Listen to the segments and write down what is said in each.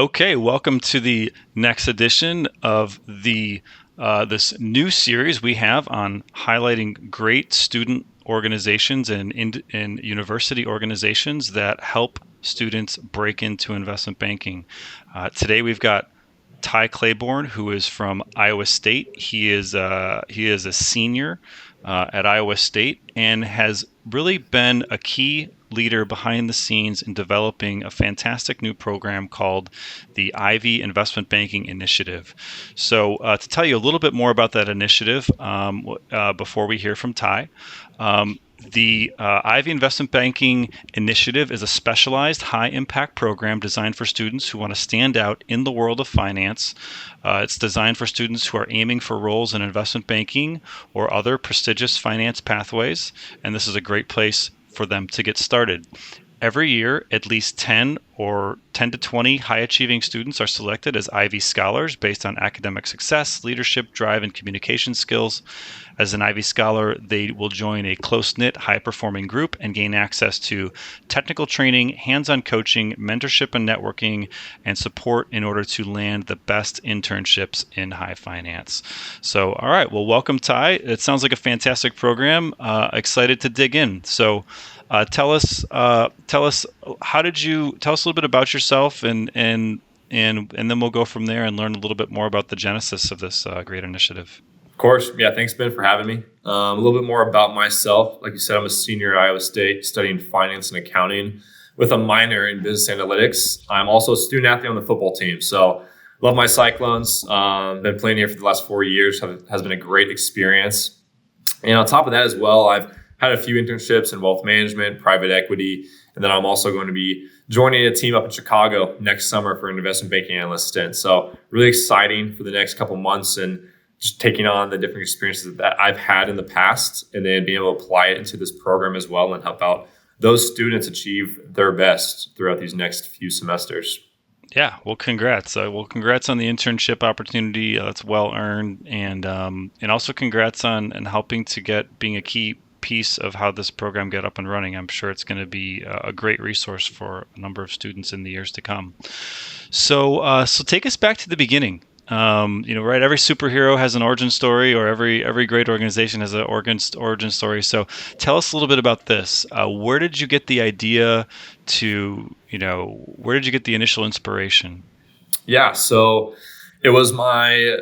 Okay, welcome to the next edition of the this new series we have on highlighting great student organizations and university organizations that help students break into investment banking. Today we've got Ty Claiborne, who is from Iowa State. He is a senior at Iowa State and has really been a key leader behind the scenes in developing a fantastic new program called the Ivy Investment Banking Initiative. So to tell you a little bit more about that initiative before we hear from Ty, the Ivy Investment Banking Initiative is a specialized high-impact program designed for students who want to stand out in the world of finance. It's designed for students who are aiming for roles in investment banking or other prestigious finance pathways, and this is a great place for them to get started. Every year, at least 10 to 20 high-achieving students are selected as Ivy Scholars based on academic success, leadership, drive, and communication skills. As an Ivy Scholar, they will join a close-knit, high-performing group and gain access to technical training, hands-on coaching, mentorship and networking, and support in order to land the best internships in high finance. So, all right, well, welcome, Ty. It sounds like a fantastic program. Excited to dig in. So, tell us how did you tell us a little bit about yourself, and then we'll go from there and learn a little bit more about the genesis of this great initiative. Of course. Yeah, thanks, Ben, for having me. A little bit more about myself. Like you said, I'm a senior at Iowa State studying finance and accounting with a minor in business analytics. I'm also a student athlete on the football team. So love my Cyclones. Been playing here for the last 4 years. Has been a great experience. And on top of that as well, I've had a few internships in wealth management, private equity, and then I'm also going to be joining a team up in Chicago next summer for an investment banking analyst stint. So really exciting for the next couple months and just taking on the different experiences that I've had in the past and then being able to apply it into this program as well and help out those students achieve their best throughout these next few semesters. Yeah, well, congrats. Congrats on the internship opportunity. That's well earned, and also congrats on helping to being a key piece of how this program get up and running. I'm sure it's going to be a great resource for a number of students in the years to come. So take us back to the beginning. Right? Every superhero has an origin story, or every great organization has an origin story. So tell us a little bit about this. Where did you get the idea where did you get the initial inspiration? Yeah, so it was my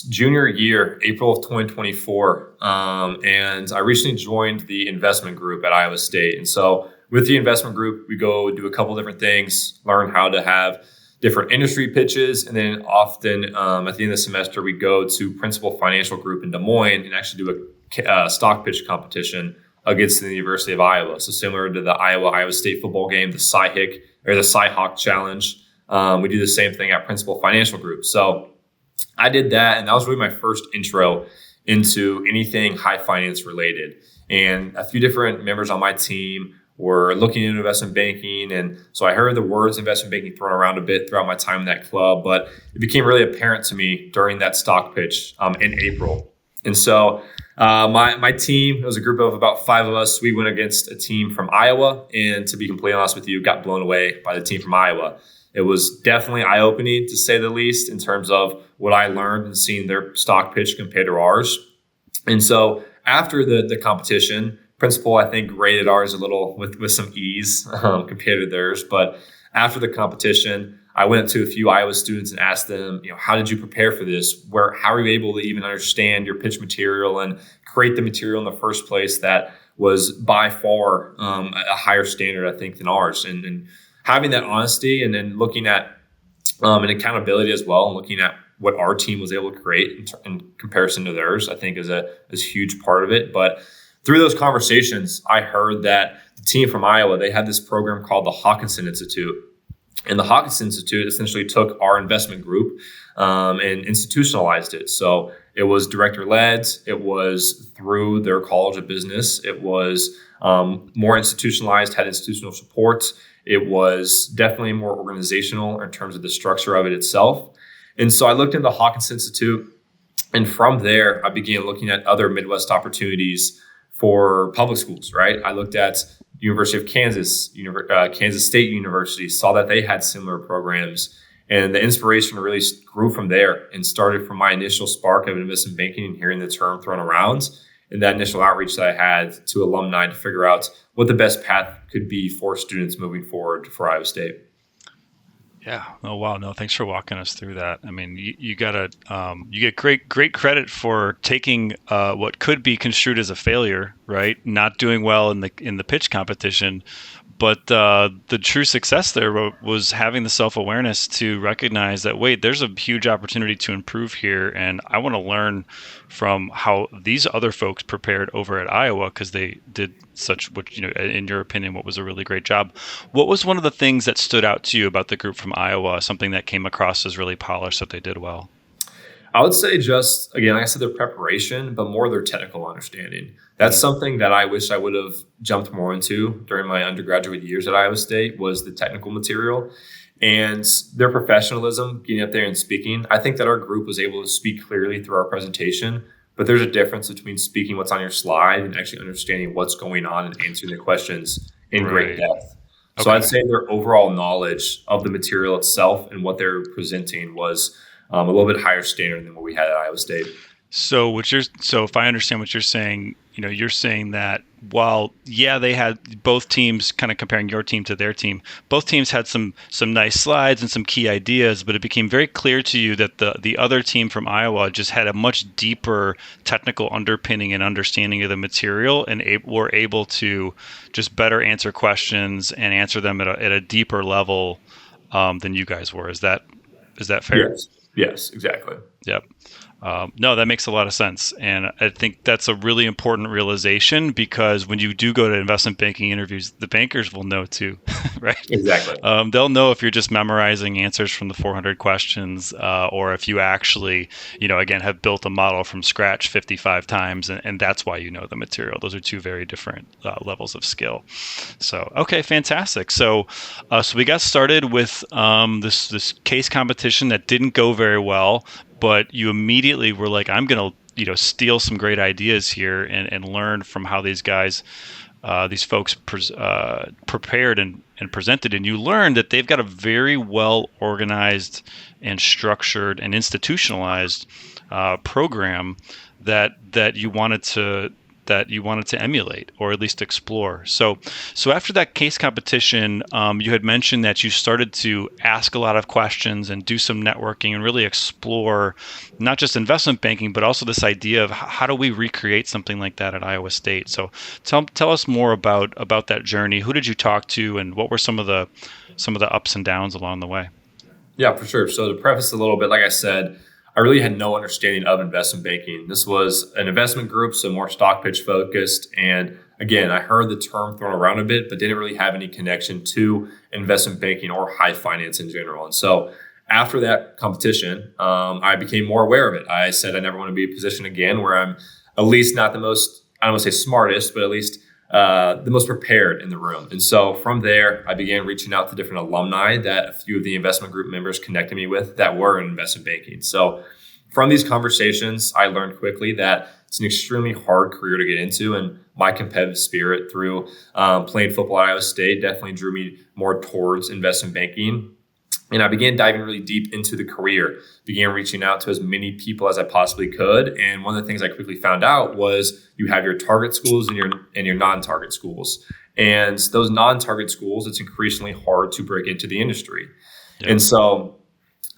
junior year, April of 2024. And I recently joined the investment group at Iowa State. And so with the investment group, we go do a couple different things, learn how to have different industry pitches. And then often at the end of the semester, we go to Principal Financial Group in Des Moines and actually do a stock pitch competition against the University of Iowa. So similar to the Iowa State football game, the Cy-Hawk Challenge. We do the same thing at Principal Financial Group. So I did that, and that was really my first intro into anything high finance related. And a few different members on my team were looking into investment banking. And so I heard the words investment banking thrown around a bit throughout my time in that club, but it became really apparent to me during that stock pitch in April. And so my team, it was a group of about 5 of us. We went against a team from Iowa, and to be completely honest with you, got blown away by the team from Iowa. It was definitely eye-opening, to say the least, in terms of what I learned and seeing their stock pitch compared to ours. And so after the competition, Principal, I think, rated ours a little with some ease compared to theirs. But after the competition, I went to a few Iowa students and asked them, how did you prepare for this? How are you able to even understand your pitch material and create the material in the first place that was by far a higher standard, I think, than ours? And having that honesty and then looking at an accountability as well, and looking at what our team was able to create in comparison to theirs, I think is a huge part of it. But through those conversations, I heard that the team from Iowa, they had this program called the Hawkinson Institute. And the Hawkinson Institute essentially took our investment group and institutionalized it. So it was director-led. It was through their College of Business. It was more institutionalized, had institutional support. It was definitely more organizational in terms of the structure of it itself. And so I looked into the Hawkinson Institute, and from there, I began looking at other Midwest opportunities for public schools, right? I looked at University of Kansas, Kansas State University, saw that they had similar programs. And the inspiration really grew from there and started from my initial spark of investment banking and hearing the term thrown around, and that initial outreach that I had to alumni to figure out what the best path could be for students moving forward for Iowa State. Yeah. Oh, wow. No, thanks for walking us through that. I mean, you gotta, you get great credit for taking what could be construed as a failure, right? Not doing well in the pitch competition, but the true success there was having the self-awareness to recognize that, wait, there's a huge opportunity to improve here, and I want to learn from how these other folks prepared over at Iowa, because they did such, what, in your opinion, what was a really great job. What was one of the things that stood out to you about the group from Iowa, something that came across as really polished that they did well? I would say just, again, like I said, their preparation, but more their technical understanding. That's Mm, something that I wish I would have jumped more into during my undergraduate years at Iowa State, was the technical material and their professionalism, getting up there and speaking. I think that our group was able to speak clearly through our presentation, but there's a difference between speaking what's on your slide and actually understanding what's going on and answering the questions in great right. depth. So I'd Okay. say their overall knowledge of the material itself and what they're presenting was a little bit higher standard than what we had at Iowa State. So if I understand what you're saying, you're saying that while, yeah, they had both teams, kind of comparing your team to their team, both teams had some nice slides and some key ideas, but it became very clear to you that the other team from Iowa just had a much deeper technical underpinning and understanding of the material, and were able to just better answer questions and answer them at a deeper level than you guys were. Is that fair? Yes. Yes, exactly. Yep. No, that makes a lot of sense. And I think that's a really important realization, because when you do go to investment banking interviews, the bankers will know too, right? Exactly. They'll know if you're just memorizing answers from the 400 questions, or if you actually, again, have built a model from scratch 55 times, and that's why you know the material. Those are two very different levels of skill. So, okay, fantastic. So we got started with this case competition that didn't go very well, but you immediately were like, I'm going to, steal some great ideas here and learn from how these guys, these folks prepared and presented. And you learned that they've got a very well organized and structured and institutionalized program that you wanted to emulate, or at least explore. So after that case competition, you had mentioned that you started to ask a lot of questions and do some networking and really explore not just investment banking, but also this idea of how do we recreate something like that at Iowa State. So tell us more about that journey. Who did you talk to, and what were some of the ups and downs along the way? Yeah, for sure. So to preface a little bit, like I said, I really had no understanding of investment banking. This was an investment group, so more stock pitch focused. And again, I heard the term thrown around a bit, but didn't really have any connection to investment banking or high finance in general. And so after that competition, I became more aware of it. I said I never want to be in a position again where I'm at least not the most, I don't want to say smartest, but at least the most prepared in the room. And so from there, I began reaching out to different alumni that a few of the investment group members connected me with that were in investment banking. So from these conversations, I learned quickly that it's an extremely hard career to get into. And my competitive spirit through playing football at Iowa State definitely drew me more towards investment banking. And I began diving really deep into the career, began reaching out to as many people as I possibly could. And one of the things I quickly found out was you have your target schools and your non-target schools. And those non-target schools, it's increasingly hard to break into the industry. Yep. And so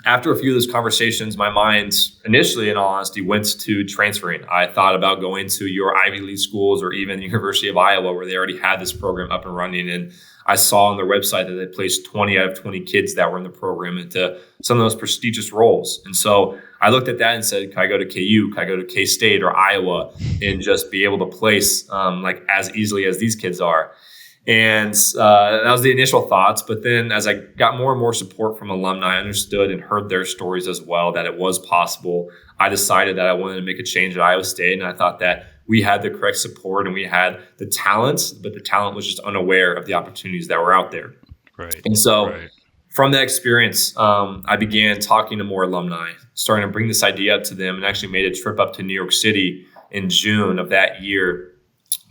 after a few of those conversations, my mind initially, in all honesty, went to transferring. I thought about going to your Ivy League schools or even the University of Iowa, where they already had this program up and running. And I saw on their website that they placed 20 out of 20 kids that were in the program into some of those prestigious roles. And so I looked at that and said, can I go to KU? Can I go to K-State or Iowa and just be able to place like as easily as these kids are? And that was the initial thoughts. But then as I got more and more support from alumni, I understood and heard their stories as well, that it was possible. I decided that I wanted to make a change at Iowa State. And I thought that we had the correct support and we had the talent, but the talent was just unaware of the opportunities that were out there. Right. And so Right. from that experience, I began talking to more alumni, starting to bring this idea up to them, and actually made a trip up to New York City in June of that year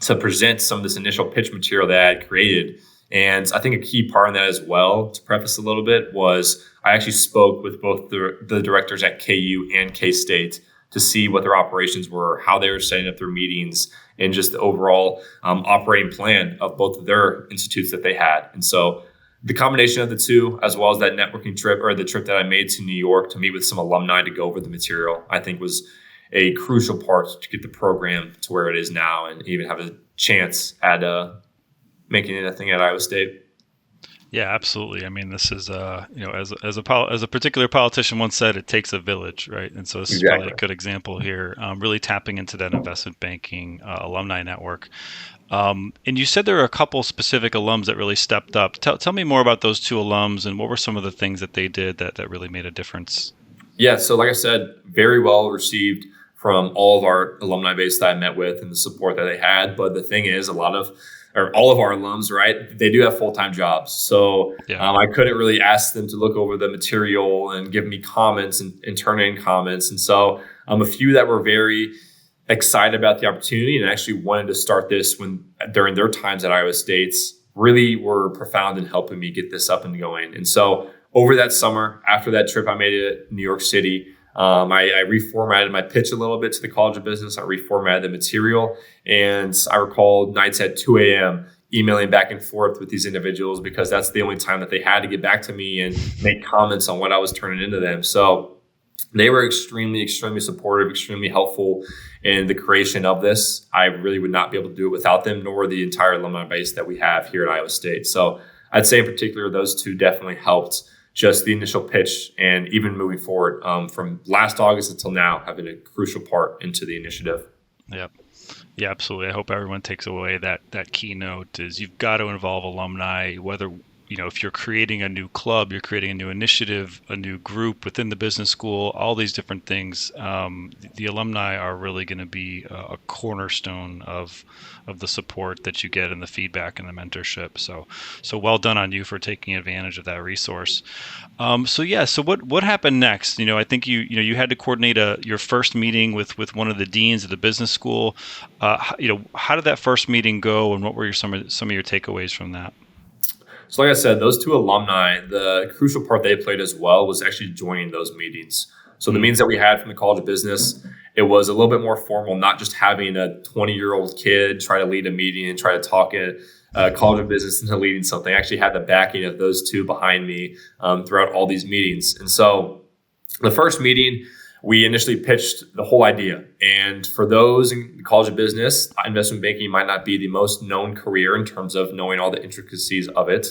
to present some of this initial pitch material that I had created. And I think a key part in that as well, to preface a little bit, was I actually spoke with both the directors at KU and K-State to see what their operations were, how they were setting up their meetings, and just the overall operating plan of both of their institutes that they had. And so the combination of the two, as well as that networking trip or the trip that I made to New York to meet with some alumni to go over the material, I think was a crucial part to get the program to where it is now and even have a chance at making it a thing at Iowa State. Yeah, absolutely. I mean, this is as a particular politician once said, it takes a village, right? And so this is probably a good example here, really tapping into that investment banking alumni network. And you said there are a couple specific alums that really stepped up. Tell me more about those two alums and what were some of the things that they did that really made a difference? Yeah, so like I said, very well received from all of our alumni base that I met with and the support that they had. But the thing is, all of our alums, right, they do have full-time jobs. So I couldn't really ask them to look over the material and give me comments and turn in comments. And so a few that were very excited about the opportunity and actually wanted to start this during their times at Iowa State really were profound in helping me get this up and going. And so over that summer, after that trip I made to New York City, I reformatted my pitch a little bit to the College of Business. I reformatted the material, and I recall nights at 2 a.m. emailing back and forth with these individuals because that's the only time that they had to get back to me and make comments on what I was turning into them. So they were extremely, extremely supportive, extremely helpful in the creation of this. I really would not be able to do it without them, nor the entire alumni base that we have here at Iowa State. So I'd say in particular, those two definitely helped just the initial pitch and even moving forward from last August until now have been a crucial part into the initiative. Yep. Yeah, absolutely. I hope everyone takes away that keynote is you've got to involve alumni, whether, if you're creating a new club, you're creating a new initiative, a new group within the business school, all these different things. The alumni are really going to be a cornerstone of the support that you get and the feedback and the mentorship. So well done on you for taking advantage of that resource. So what happened next? I think you had to coordinate your first meeting with one of the deans of the business school. How did that first meeting go, and what were some of your takeaways from that? So like I said, those two alumni, the crucial part they played as well was actually joining those meetings. So the meetings that we had from the College of Business, it was a little bit more formal, not just having a 20-year-old kid try to lead a meeting and try to talk at College of Business into leading something. I actually had the backing of those two behind me throughout all these meetings. And so the first meeting, we initially pitched the whole idea. And for those in the College of Business, investment banking might not be the most known career in terms of knowing all the intricacies of it.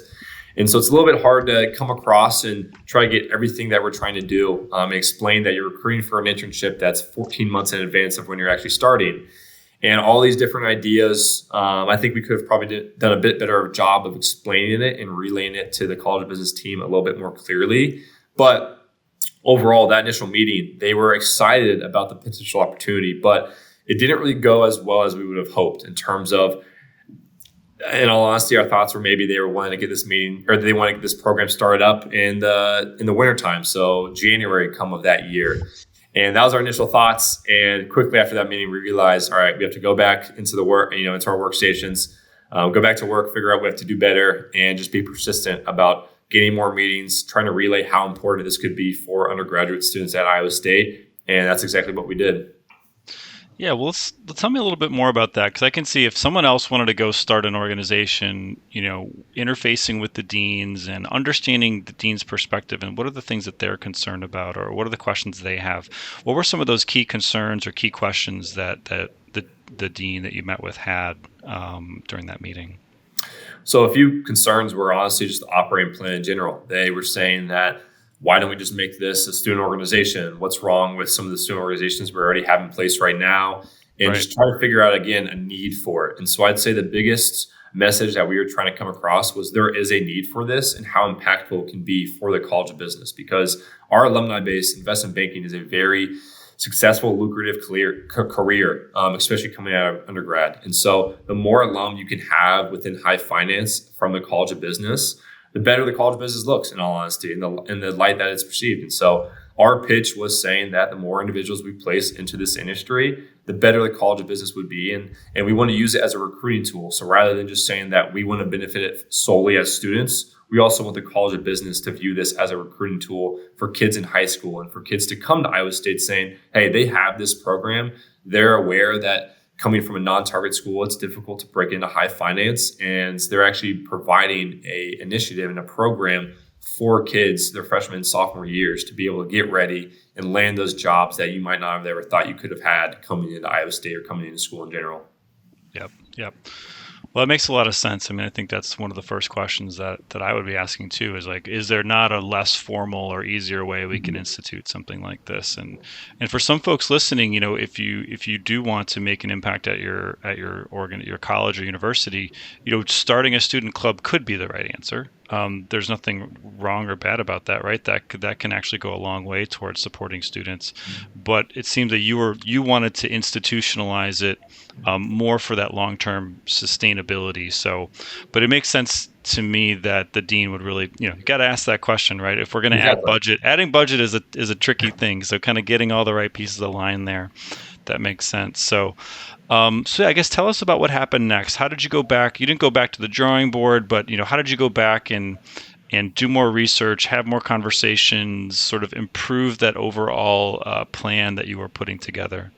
And so it's a little bit hard to come across and try to get everything that we're trying to do and explain that you're recruiting for an internship that's 14 months in advance of when you're actually starting. And all these different ideas, I think we could have probably done a bit better job of explaining it and relaying it to the College of Business team a little bit more clearly. But overall, that initial meeting, they were excited about the potential opportunity, but it didn't really go as well as we would have hoped in terms of, in all honesty, our thoughts were maybe they were wanting to get this meeting or they want to get this program started up in the wintertime. So January come of that year. And that was our initial thoughts. And quickly after that meeting, we realized, all right, we have to go back into the work, into our workstations, go back to work, figure out what we have to do better, and just be persistent about getting more meetings, trying to relay how important this could be for undergraduate students at Iowa State. And that's exactly what we did. Yeah, well, tell me a little bit more about that, because I can see if someone else wanted to go start an organization, interfacing with the deans and understanding the dean's perspective and what are the things that they're concerned about or what are the questions they have. What were some of those key concerns or key questions that the dean that you met with had during that meeting? So a few concerns were honestly just the operating plan in general. They were saying that, why don't we just make this a student organization? What's wrong with some of the student organizations we already have in place right now? And just try to figure out, again, a need for it. And so I'd say the biggest message that we were trying to come across was there is a need for this and how impactful it can be for the College of Business, because our alumni base, investment banking, is a very successful, lucrative career, especially coming out of undergrad. And so the more alum you can have within high finance from the College of Business, the better the College of Business looks, in all honesty, in the light that it's perceived. And so our pitch was saying that the more individuals we place into this industry, the better the College of Business would be. And we want to use it as a recruiting tool. So rather than just saying that we want to benefit it solely as students, we also want the College of Business to view this as a recruiting tool for kids in high school and for kids to come to Iowa State saying, hey, they have this program. They're aware that coming from a non-target school, it's difficult to break into high finance, and they're actually providing a initiative and a program for kids, their freshman and sophomore years, to be able to get ready and land those jobs that you might not have ever thought you could have had coming into Iowa State or coming into school in general. Yep. Well, it makes a lot of sense. I mean, I think that's one of the first questions that I would be asking too, is like, is there not a less formal or easier way we can institute something like this? And for some folks listening, if you do want to make an impact at your college or university, starting a student club could be the right answer. There's nothing wrong or bad about that, right? That can actually go a long way towards supporting students. But it seems that you wanted to institutionalize it more for that long-term sustainability. So, but it makes sense to me that the dean would really, you got to ask that question, right? If we're going to add budget, adding budget is a tricky thing. So kind of getting all the right pieces aligned there, that makes sense. So I guess tell us about what happened next. How did you go back? You didn't go back to the drawing board, but how did you go back and do more research, have more conversations, sort of improve that overall plan that you were putting together?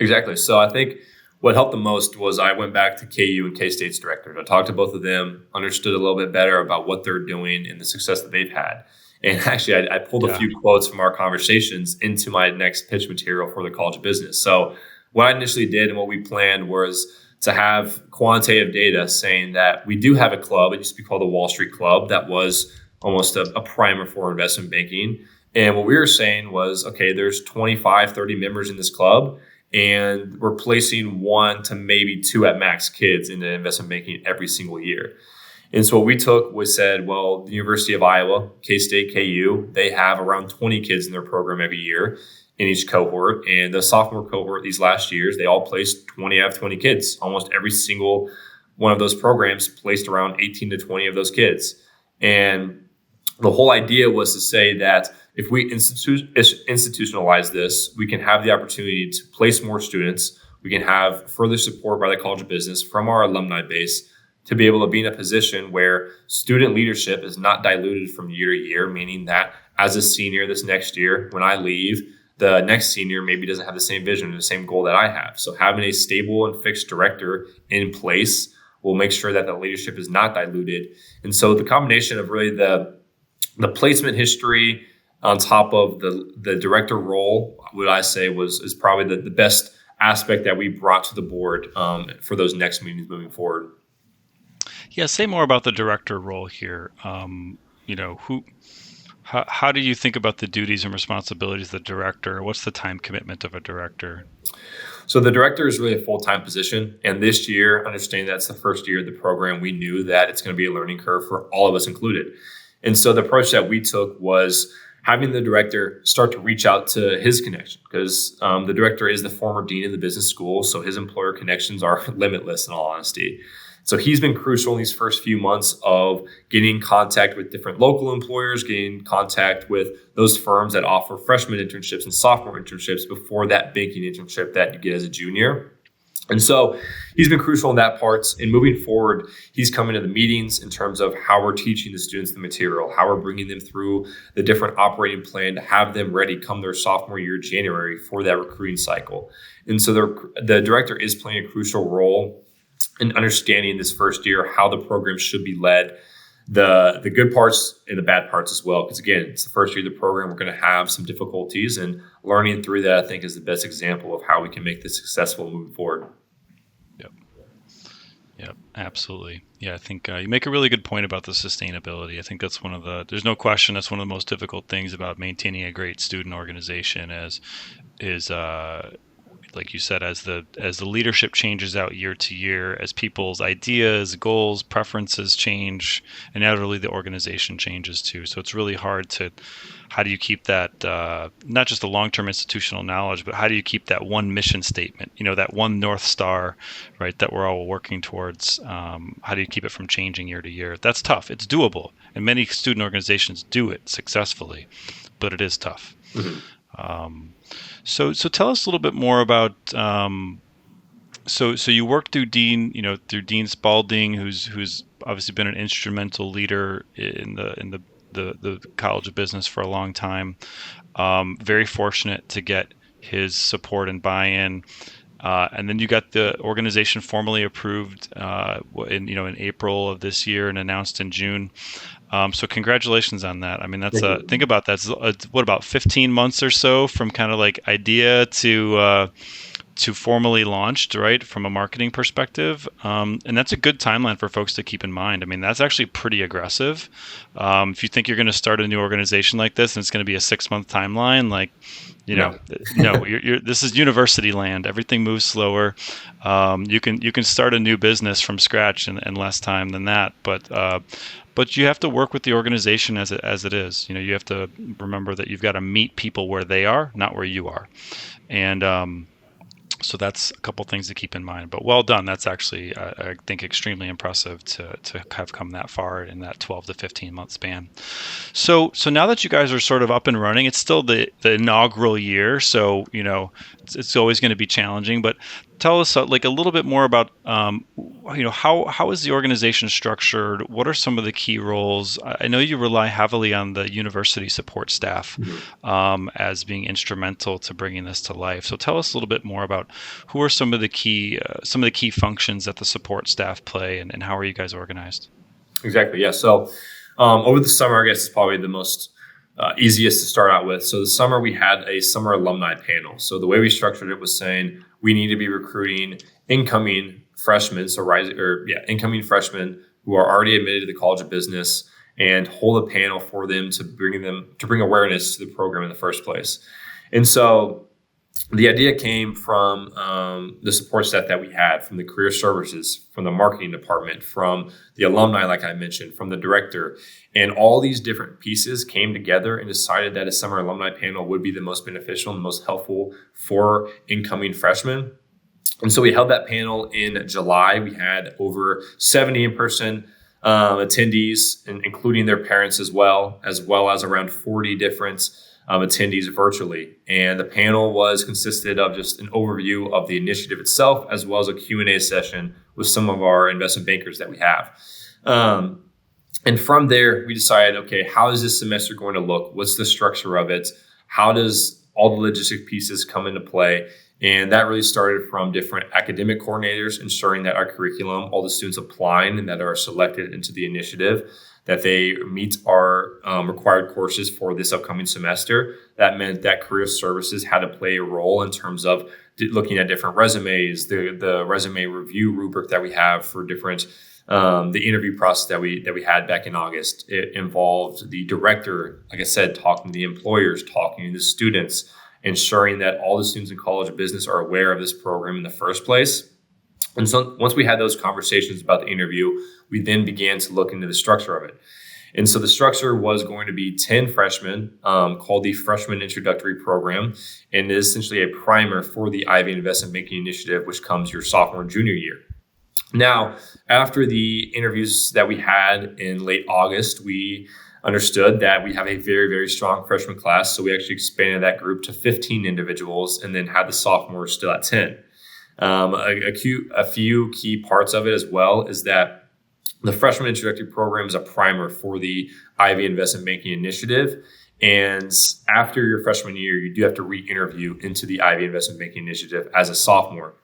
Exactly. So I think what helped the most was I went back to KU and K-State's directors. I talked to both of them, understood a little bit better about what they're doing and the success that they've had. And actually, I pulled a few quotes from our conversations into my next pitch material for the College of Business. So what I initially did and what we planned was to have quantitative data saying that we do have a club. It used to be called the Wall Street Club. That was almost a primer for investment banking. And what we were saying was, okay, there's 25, 30 members in this club, and we're placing 1 to maybe 2 at max kids into investment banking every single year. And so what we took was said, well, the University of Iowa, K-State, KU, they have around 20 kids in their program every year in each cohort. And the sophomore cohort these last years, they all placed 20 out of 20 kids. Almost every single one of those programs placed around 18 to 20 of those kids. And the whole idea was to say that if we institutionalize this, we can have the opportunity to place more students. We can have further support by the College of Business from our alumni base to be able to be in a position where student leadership is not diluted from year to year, meaning that as a senior this next year, when I leave, the next senior maybe doesn't have the same vision or the same goal that I have. So having a stable and fixed director in place will make sure that the leadership is not diluted. And so the combination of really the placement history on top of the director role, what I say is probably the best aspect that we brought to the board for those next meetings moving forward. Yeah, say more about the director role here. How do you think about the duties and responsibilities of the director? What's the time commitment of a director? So the director is really a full-time position. And this year, understanding that's the first year of the program, we knew that it's going to be a learning curve for all of us included. And so the approach that we took was having the director start to reach out to his connection, because the director is the former dean of the business school. So his employer connections are limitless, in all honesty. So he's been crucial in these first few months of getting in contact with different local employers, getting in contact with those firms that offer freshman internships and sophomore internships before that banking internship that you get as a junior. And so he's been crucial in that part. And moving forward, he's coming to the meetings in terms of how we're teaching the students the material, how we're bringing them through the different operating plan to have them ready come their sophomore year, January, for that recruiting cycle. And so the director is playing a crucial role in understanding this first year how the program should be led, the good parts and the bad parts as well. Because again, it's the first year of the program. We're going to have some difficulties, and learning through that, I think, is the best example of how we can make this successful moving forward. Yep, absolutely. Yeah, I think you make a really good point about the sustainability. I think that's there's no question, that's one of the most difficult things about maintaining a great student organization is like you said, as the leadership changes out year to year, as people's ideas, goals, preferences change, inevitably the organization changes too. So it's really hard how do you keep that, not just the long-term institutional knowledge, but how do you keep that one mission statement, that one North Star, right, that we're all working towards? How do you keep it from changing year to year? That's tough. It's doable. And many student organizations do it successfully, but it is tough. Mm-hmm. So tell us a little bit more about So you worked through through Dean Spalding, who's obviously been an instrumental leader in the College of Business for a long time. Very fortunate to get his support and buy-in. And then you got the organization formally approved in April of this year and announced in June. So congratulations on that. I mean, Thank you. think about that. What, about 15 months or so from kind of like idea to formally launched, right, from a marketing perspective. And that's a good timeline for folks to keep in mind. I mean, that's actually pretty aggressive. If you think you're going to start a new organization like this and it's going to be a 6-month timeline, like, No. no, this is university land. Everything moves slower. You can start a new business from scratch in less time than that. But you have to work with the organization as it is. You have to remember that you've got to meet people where they are, not where you are. And so that's a couple things to keep in mind. But well done. That's actually, I think, extremely impressive to have come that far in that 12 to 15 month span. So now that you guys are sort of up and running, it's still the inaugural year. So, it's always going to be challenging. But tell us like a little bit more about, how is the organization structured? What are some of the key roles? I know you rely heavily on the university support staff as being instrumental to bringing this to life. So tell us a little bit more about who are some of the key functions that the support staff play, and how are you guys organized? Exactly. Yeah. So over the summer, I guess it's probably the most easiest to start out with. So the summer we had a summer alumni panel. So the way we structured it was saying we need to be recruiting incoming freshmen, incoming freshmen who are already admitted to the College of Business, and hold a panel for them to bring awareness to the program in the first place. And so the idea came from the support staff that we had, from the career services, from the marketing department, from the alumni, like I mentioned, from the director. And all these different pieces came together and decided that a summer alumni panel would be the most beneficial and most helpful for incoming freshmen. And so we held that panel in July. We had over 70 in-person attendees, including their parents as well as around 40 different attendees virtually. And the panel consisted of just an overview of the initiative itself, as well as a Q&A session with some of our investment bankers that we have. And from there, we decided, okay, how is this semester going to look? What's the structure of it? How does all the logistic pieces come into play? And that really started from different academic coordinators ensuring that our curriculum, all the students applying and that are selected into the initiative, that they meet our required courses for this upcoming semester. That meant that career services had to play a role in terms of looking at different resumes, the resume review rubric that we have for different, the interview process that we had back in August. It involved the director, like I said, talking to the employers, talking to the students, ensuring that all the students in College of Business are aware of this program in the first place. And so once we had those conversations about the interview, we then began to look into the structure of it. And so the structure was going to be 10 freshmen, called the Freshman Introductory Program, and it is essentially a primer for the Ivy Investment Banking Initiative, which comes your sophomore and junior year. Now, after the interviews that we had in late August, we understood that we have a very, very strong freshman class. So we actually expanded that group to 15 individuals and then had the sophomores still at 10. A few key parts of it as well is that the Freshman Introductory Program is a primer for the Ivy Investment Banking Initiative. And after your freshman year, you do have to re-interview into the Ivy Investment Banking Initiative as a sophomore.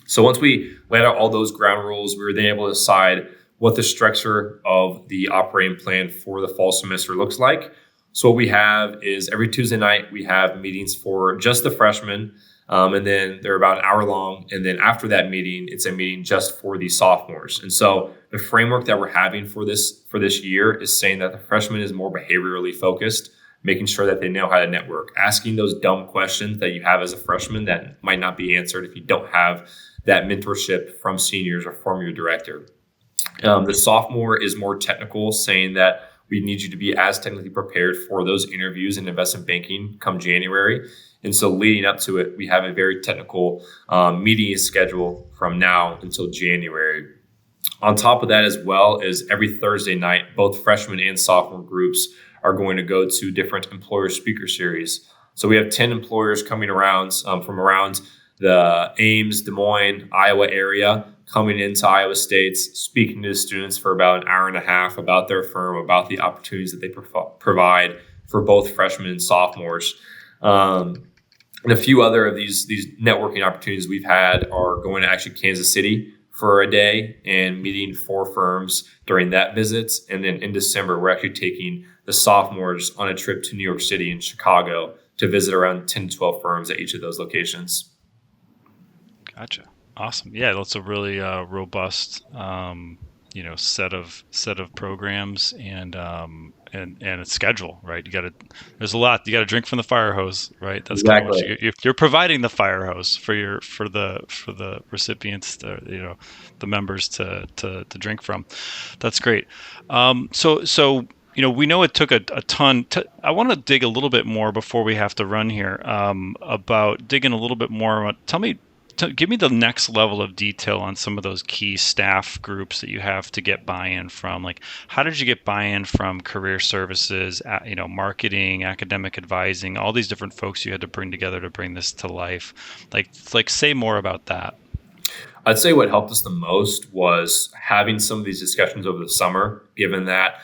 So once we laid out all those ground rules, we were then able to decide what the structure of the operating plan for the fall semester looks like. So what we have is every Tuesday night, we have meetings for just the freshmen. And then they're about an hour long. And then after that meeting, it's a meeting just for the sophomores. And so the framework that we're having for this year is saying that the freshman is more behaviorally focused, making sure that they know how to network, asking those dumb questions that you have as a freshman that might not be answered if you don't have that mentorship from seniors or from your director. The sophomore is more technical, saying that we need you to be as technically prepared for those interviews in investment banking come January. And so leading up to it, we have a very technical meeting schedule from now until January. On top of that, as well as every Thursday night, both freshman and sophomore groups are going to go to different employer speaker series. So we have 10 employers coming around from around the Ames, Des Moines, Iowa area, coming into Iowa State, speaking to the students for about an hour and a half about their firm, about the opportunities that they provide for both freshmen and sophomores. And a few other of these networking opportunities we've had are going to actually Kansas City for a day and meeting 4 firms during that visit. And then in December, we're actually taking the sophomores on a trip to New York City and Chicago to visit around 10 to 12 firms at each of those locations. Gotcha. Awesome. Yeah, that's a really robust, set of programs and a schedule, right? There's a lot. You got to drink from the fire hose, right? That's kind of what you're providing the fire hose for the recipients, the members to drink from. That's great. So we know it took a ton. I want to dig a little bit more before we have to run here about digging a little bit more. Give me the next level of detail on some of those key staff groups that you have to get buy-in from. Like, how did you get buy-in from career services, marketing, academic advising, all these different folks you had to bring together to bring this to life? Like say more about that. I'd say what helped us the most was having some of these discussions over the summer, given that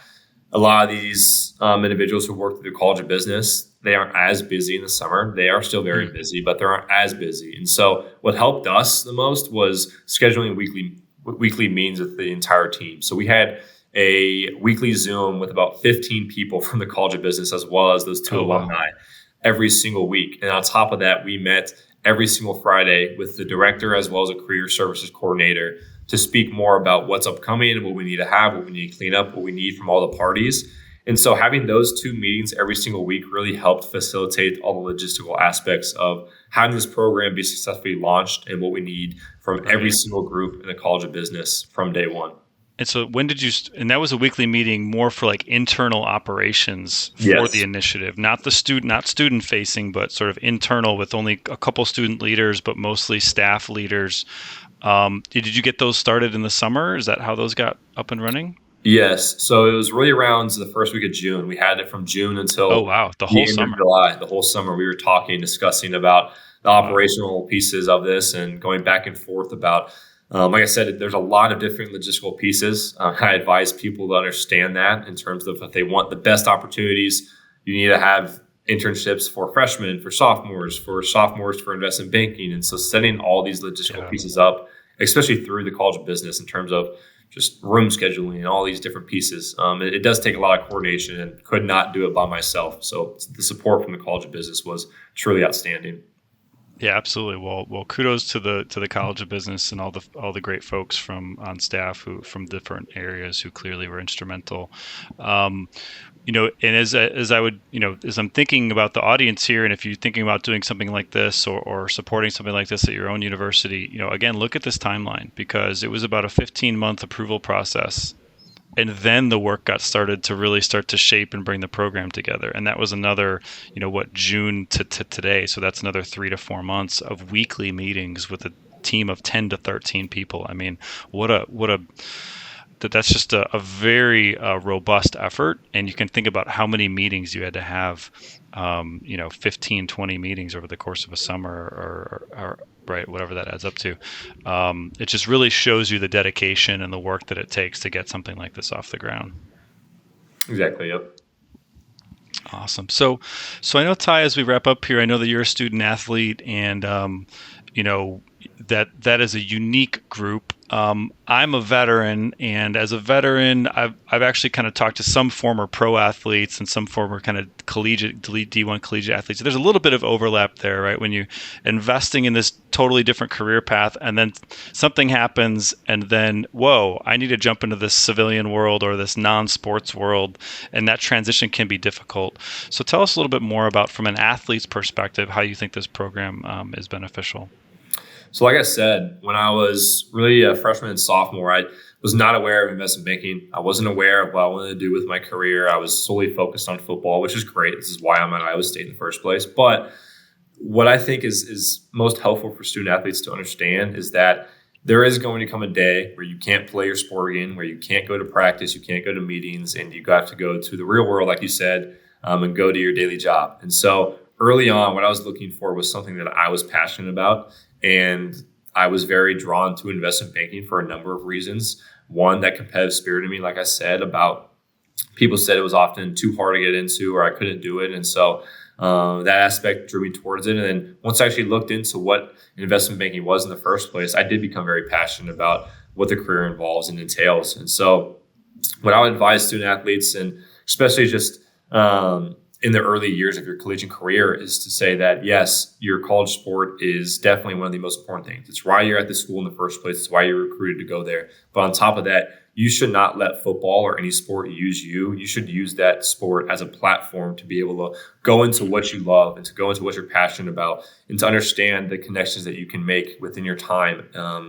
a lot of these individuals who work through the College of Business, they aren't as busy in the summer. They are still very busy, but they aren't as busy. And so what helped us the most was scheduling weekly meetings with the entire team. So we had a weekly Zoom with about 15 people from the College of Business, as well as those 2 alumni every single week. And on top of that, we met every single Friday with the director as well as a career services coordinator to speak more about what's upcoming and what we need to have, what we need to clean up, what we need from all the parties. And so having those 2 meetings every single week really helped facilitate all the logistical aspects of having this program be successfully launched and what we need from every single group in the College of Business from day one. And so when did you, and that was a weekly meeting more for like internal operations for the initiative, not student facing, but sort of internal with only a couple student leaders, but mostly staff leaders. Did you get those started in the summer? Is that how those got up and running? Yes. So it was really around the first week of June. We had it from June until the whole summer. July. The whole summer we were discussing about the operational pieces of this and going back and forth about, like I said, there's a lot of different logistical pieces. I advise people to understand that in terms of if they want the best opportunities, you need to have internships for freshmen, for sophomores for investment banking. And so setting all these logistical pieces up, especially through the College of Business in terms of just room scheduling and all these different pieces. It does take a lot of coordination and could not do it by myself. So the support from the College of Business was truly outstanding. Yeah, absolutely. Well, kudos to the College of Business and all the great folks on staff from different areas who clearly were instrumental. And as I would, as I'm thinking about the audience here, and if you're thinking about doing something like this or supporting something like this at your own university, again, look at this timeline, because it was about a 15-month approval process. And then the work got started to really start to shape and bring the program together. And that was another, June to today. So that's another 3 to 4 months of weekly meetings with a team of 10 to 13 people. I mean, that's just a very robust effort. And you can think about how many meetings you had to have, 15, 20 meetings over the course of a summer or right, whatever that adds up to. It just really shows you the dedication and the work that it takes to get something like this off the ground. Exactly. Yep. Awesome. So I know, Ty, as we wrap up here, I know that you're a student athlete, and that is a unique group. I'm a veteran, and as a veteran, I've actually kind of talked to some former pro athletes and some former kind of D1 collegiate athletes. There's a little bit of overlap there, right? When you're investing in this totally different career path, and then something happens, and then, whoa, I need to jump into this civilian world or this non-sports world, and that transition can be difficult. So tell us a little bit more about, from an athlete's perspective, how you think this program is beneficial. So like I said, when I was really a freshman and sophomore, I was not aware of investment banking. I wasn't aware of what I wanted to do with my career. I was solely focused on football, which is great. This is why I'm at Iowa State in the first place. But what I think is most helpful for student athletes to understand is that there is going to come a day where you can't play your sport again, where you can't go to practice, you can't go to meetings, and you have to go to the real world, like you said, and go to your daily job. And so early on, what I was looking for was something that I was passionate about. And I was very drawn to investment banking for a number of reasons. One, that competitive spirit in me, like I said, about people said it was often too hard to get into or I couldn't do it. And so that aspect drew me towards it. And then once I actually looked into what investment banking was in the first place, I did become very passionate about what the career involves and entails. And so what I would advise student athletes, and especially just in the early years of your collegiate career, is to say that, yes, your college sport is definitely one of the most important things. It's why you're at the school in the first place. It's why you're recruited to go there. But on top of that, you should not let football or any sport use you. You should use that sport as a platform to be able to go into what you love and to go into what you're passionate about and to understand the connections that you can make within your time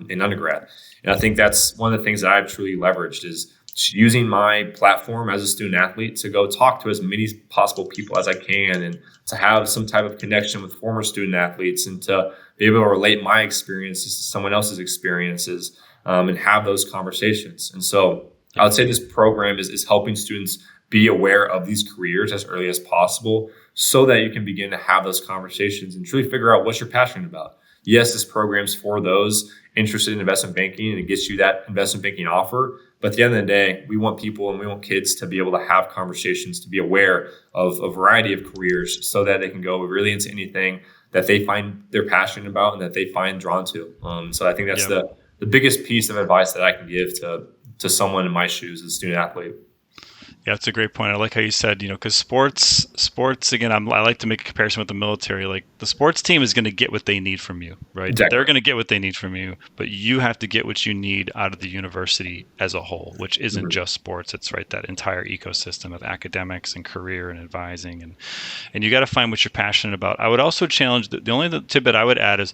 in undergrad. And I think that's one of the things that I've truly leveraged is using my platform as a student athlete to go talk to as many possible people as I can and to have some type of connection with former student athletes and to be able to relate my experiences to someone else's experiences and have those conversations. And so I would say this program is helping students be aware of these careers as early as possible so that you can begin to have those conversations and truly figure out what you're passionate about. Yes, this program's for those interested in investment banking and it gets you that investment banking offer. But at the end of the day, we want people and we want kids to be able to have conversations, to be aware of a variety of careers so that they can go really into anything that they find they're passionate about and that they find drawn to. So I think that's the biggest piece of advice that I can give to someone in my shoes as a student athlete. Yeah, that's a great point. I like how you said, because sports again, I like to make a comparison with the military. Like the sports team is going to get what they need from you, right? Exactly. They're going to get what they need from you, but you have to get what you need out of the university as a whole, which isn't just sports. It's right, that entire ecosystem of academics and career and advising, and you got to find what you're passionate about. I would also challenge the only tidbit I would add is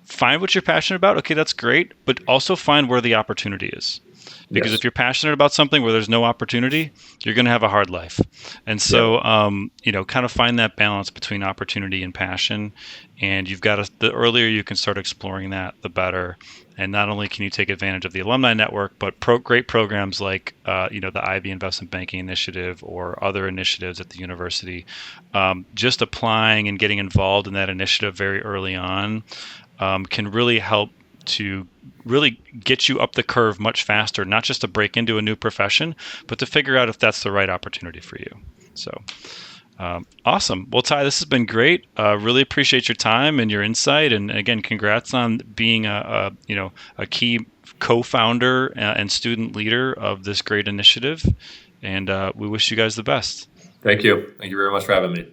find what you're passionate about. Okay, that's great, but also find where the opportunity is. Because if you're passionate about something where there's no opportunity, you're going to have a hard life. And so, kind of find that balance between opportunity and passion. And you've got to, the earlier you can start exploring that, the better. And not only can you take advantage of the alumni network, but great programs like, the IB Investment Banking Initiative or other initiatives at the university. Just applying and getting involved in that initiative very early on can really help to really get you up the curve much faster, not just to break into a new profession, but to figure out if that's the right opportunity for you. So awesome. Well, Ty, this has been great. Really appreciate your time and your insight. And again, congrats on being a key co-founder and student leader of this great initiative. And we wish you guys the best. Thank you. Thank you very much for having me.